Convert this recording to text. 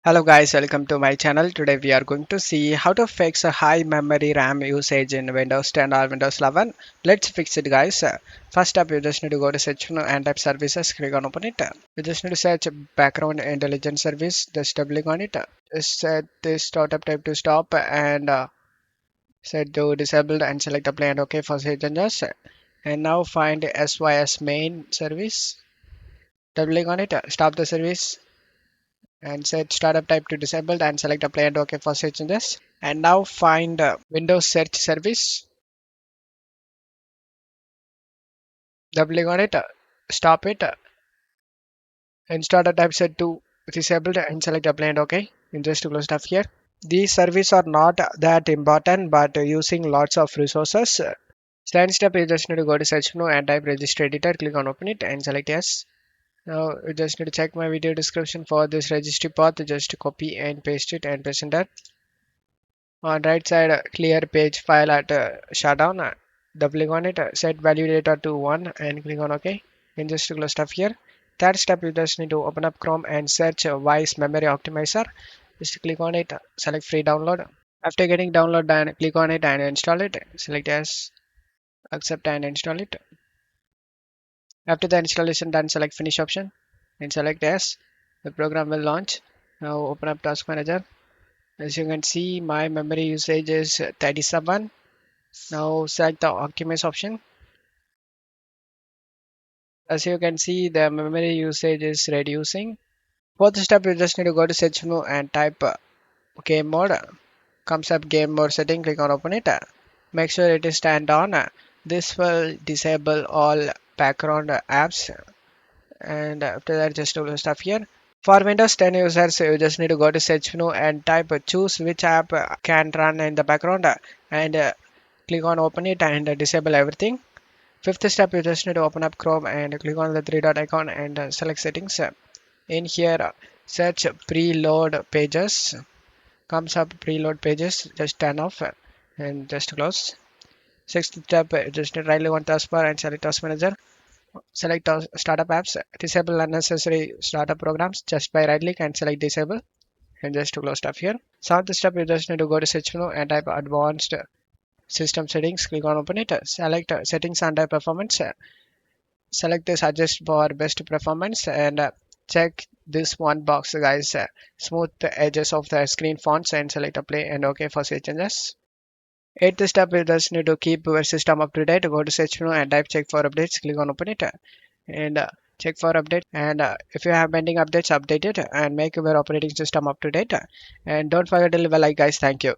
Hello guys, welcome to my channel. Today we are going to see how to fix a high memory RAM usage in Windows 10 or Windows 11. Let's fix it guys. First up, you just need to go to search menu and type services, click on open it. You just need to search background intelligence service, just double click on it. Just set this startup type to stop and set to disabled and select apply and OK for save changes. And now find SYS main service, double click on it, stop the service and set startup type to disabled and select apply and OK for save changes. And now find Windows search service, double click on it, stop it, and startup type set to disabled and select apply and OK. And just to close stuff here. These services are not that important but using lots of resources. Second step, you just need to go to search menu and type registry editor, click on open it and select yes. Now you just need to check my video description for this registry path, just copy and paste it and press enter. On right side, clear page file at shutdown. Double click on it, set value data to 1 and click on OK. And just to close stuff here. Third step, you just need to open up Chrome and search Wise Memory Optimizer. Just click on it, select free download. After getting download done, click on it and install it. Select yes, accept and install it. After the installation done, select finish option and select yes. The program will launch. Now open up Task Manager. As you can see, my memory usage is 37. Now select the optimize option. As you can see, the memory usage is reducing. Fourth step, you just need to go to search menu and type game mode. Comes up game mode setting, click on open it. Make sure it is turned on. This will disable all background apps. And after that, just do stuff here. For Windows 10 users, you just need to go to search menu and type choose which app can run in the background and click on open it and disable everything. Fifth step, you just need to open up Chrome and click on the three dot icon and select settings. In here, search preload pages. Comes up preload pages, just turn off and just close. Sixth step, you just need to right click on taskbar and select Task Manager. Select startup apps. Disable unnecessary startup programs just by right click and select disable and just to close stuff here. Seventh step, you just need to go to search menu and type advanced system settings, click on open it, select settings under performance, select this adjust for best performance and check this one box guys, smooth the edges of the screen fonts and select apply and OK for save changes. Eighth step, you just need to keep your system up to date. Go to search menu and type check for updates, click on open it and check for update, and if you have pending updates, update it and make your operating system up to date, and don't forget to leave a like guys. Thank you.